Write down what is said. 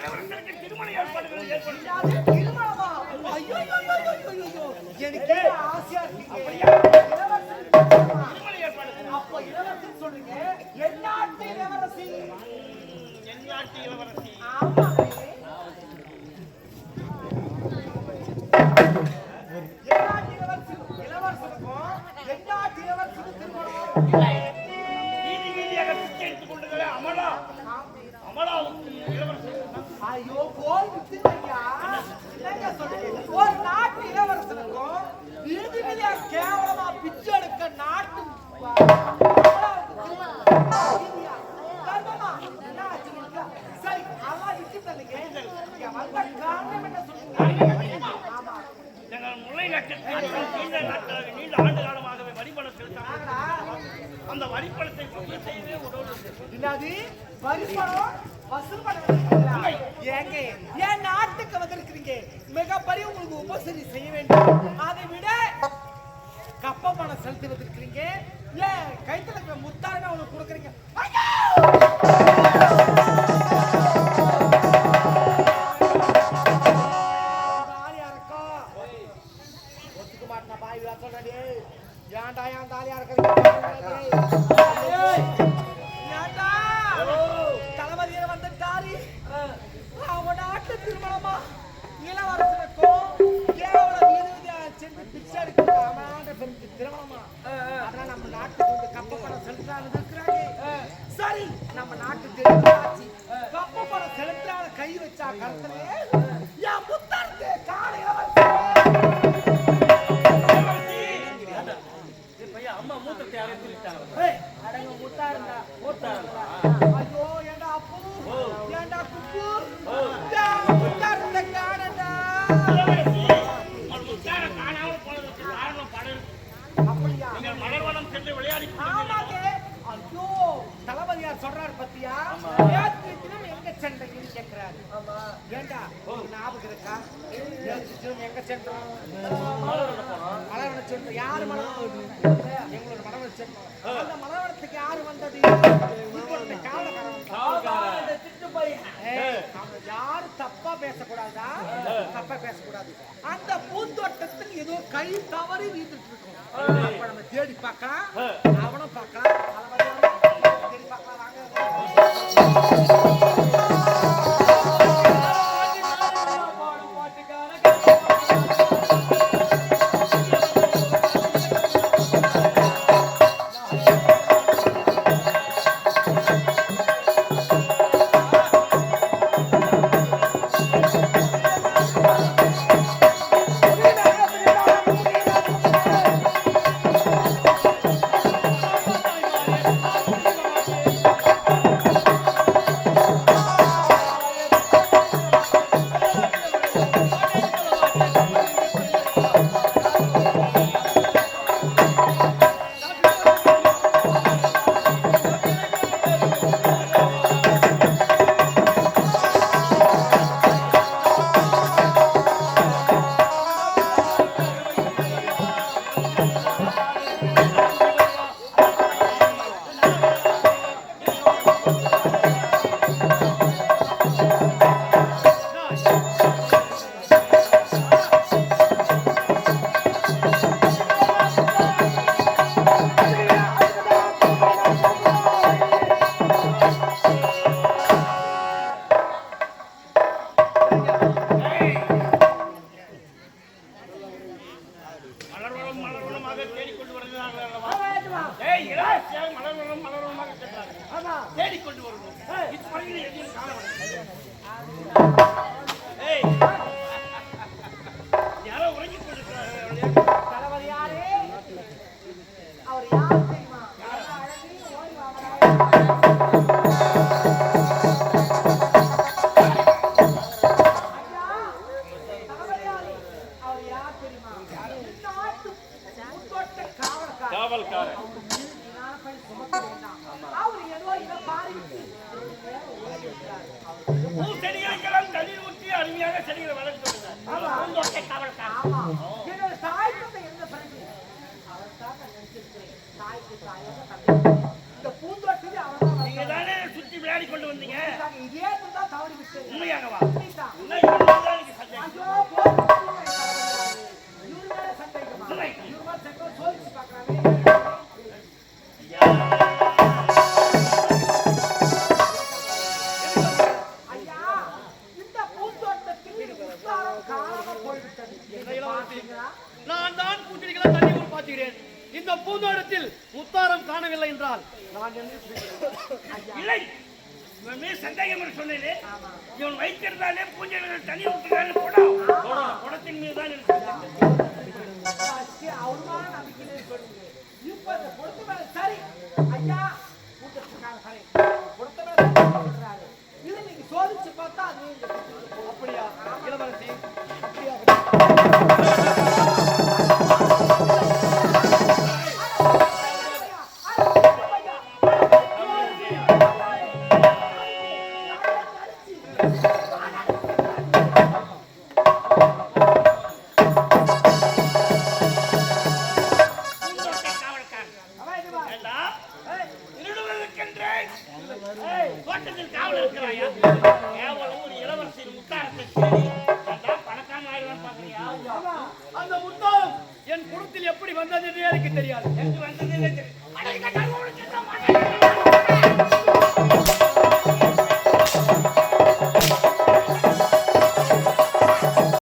இளவரசருக்கு திருமண ஏற்பாடுகள் ஏற்படுத்தாது. திருமணமா? ஐயோ எனக்கு ஆசையா இருக்கீங்க. இளவரசருக்கு திருமண ஏற்பாடு. அப்போ இளவரசர் சொல்றீங்க என் நாட்டு இளவரசி. என் நாட்டு இளவரசி. ஆமா. என் நாட்டு இளவரசருக்கும் என் நாட்டு இளவரசருக்கு திருமணம். ஐயோ போய் விட்டுங்கய்யா. என்னங்க சொல்றீங்க? ஒரு நாட்டு இளவரசனுக்கும் வீதியில கேவலமா பிச்சை எடுக்க நாட்டு சரி அதெல்லாம் விட்டு தள்ளுங்க. வந்த காரணம் என்ன சொல்றீங்க? ஆமா எங்கள் முல்லை நட்சத்திரம் நீண்ட ஆண்டு காலமாகவே வரிப்பணம் செலுத்தாங்க. அந்த வரிப்பணத்தை செய்து என்னது வரிப்பணம் வசூல் பண்ண ஏங்க என் நாட்டுக்கு வந்திருக்கிறீங்க, மிகப்பெரிய உங்களுக்கு உபசரி செய்ய வேண்டும். அதை விட கப்ப பணம் செலுத்தி வந்திருக்கிறீங்க, ஏன் கைத்துல இருக்கிற முத்தாரங்க அவனுக்கு கொடுக்குறீங்க. ஒத்துக்க மாட்டேன் பாய் சொல்றேன். ஏன்டா என் தாலியா இருக்கிறது? தளபதியை வந்துட்டாரு. அவன் நாட்டு திருமணமா இளவரசனுக்கும் கேவல வீதியா சென்று பிச்சை எடுக்கிறாங்க திருமணமா? அதான் நம்ம நாட்டுக்கு கப்ப பணம் செலுத்தாது இருக்கிறாங்க. சரி நம்ம நாட்டு திருமணாச்சு கப்ப பணம் செலுத்தாத கை வச்சா கருத்துல என் முத்தாருக்கு காலை அம்மா மூத்தத்தை யாரும் சொல்லிட்டாங்க. அடங்க முத்தாருண்டா மூத்தாருண்டா. ஐயோ ஏண்டா அப்பு ஏண்டா குப்பு முத்தாருண்ட காணடா. முத்தார காணாம போனதுக்கு காரணம் படல். அப்படியா? நீங்கள் மலர்வனம் சென்று விளையாடி. ஆமாங்க. ஐயோ தளபதியார் சொல்றாரு பத்தியா? ஏத்திலும் எங்க சென்றீங்கன்னு கேட்கிறாரு. ஏண்டா ஞாபகம் இருக்கா? ஏத்திலும் எங்க சென்றோம்? மலர்வனம் சென்றோம். யாரு மலர்வனம்? எங்களோட மலர்வனம் சென்றோம். அந்த மலர்வனத்துக்கு யாரு வந்தது? யாரு தப்பா பேசக்கூடாதா? தப்பா பேசக்கூடாது. அந்த பூந்தோட்டத்தில் ஏதோ கை தவறி வீட்டுட்டு இருக்கோம். அப்ப நம்ம தேடி பார்க்கலாம், அவனும் பார்க்கலாம், தேடி பார்க்கலாம். அருமையாக செடிகளை வளர்த்து சுத்தி விளையாடி கொண்டு வந்தீங்க. உண்மையாகவா? உண்மைதான். என்ன இவ்வளவுதான் எனக்கு சந்தேகம். ஐயோ, போதும். இவரு மேல சந்தேகமா? இல்லை. இவரு மேல சந்தேகம் சோதிச்சு பார்க்கறானே. ஐயா, இந்த பூந்தோட்டத்தில் முத்தாரம் காணாம போய்விட்டது. பார்த்தீங்களா? நான் தான் பூச்செடிகளை தண்ணி ஊர் பார்க்கிறேன். இந்த பூந்தோட்டத்தில் முத்தாரம் காணவில்லை என்றால் நான் என்ன செய்வேன்? இல்லை, இவன் மீது சந்தேகம் என்று சொன்னேனே. இவன் வைத்திருந்தாலே பூஞ்சைகள் தனி விட்டுக்காரு குடத்தின் மீது தான் எனக்கு சந்தேகம். ஃபர்ஸ்ட் அவருமான நம்பிக்கையிலே சொல்லுங்க. இப்ப இந்த பொறுத்த மேல சரி. ஐயா, கூட்டத்துக்காக சரி. பொறுத்த மேல சரி சொல்றாரு. இது நீங்க சோதிச்சு பார்த்தா அது இந்த அப்படியா இளவரசி? அப்படியா? பூந்தோட்ட காவல்காரன். அவன் இது வா. ஏண்டா? திருடுவதற்கென்றே தோட்டத்தில் காவல் இருக்கிறாயா? கேவலம் ஒரு இளவரசியின் முத்தாரத்தை தேடி ஏண்டா பணக்காரன் ஆயிடுவான்னு பார்க்கறியா? அந்த முத்தாரம் என் குடத்தில் எப்படி வந்தது என்று எனக்கு தெரியாது. எங்கு வந்தது இல்லை தெரியும். அட, இந்த கருவூலத்தில் தான் மாட்டேன்.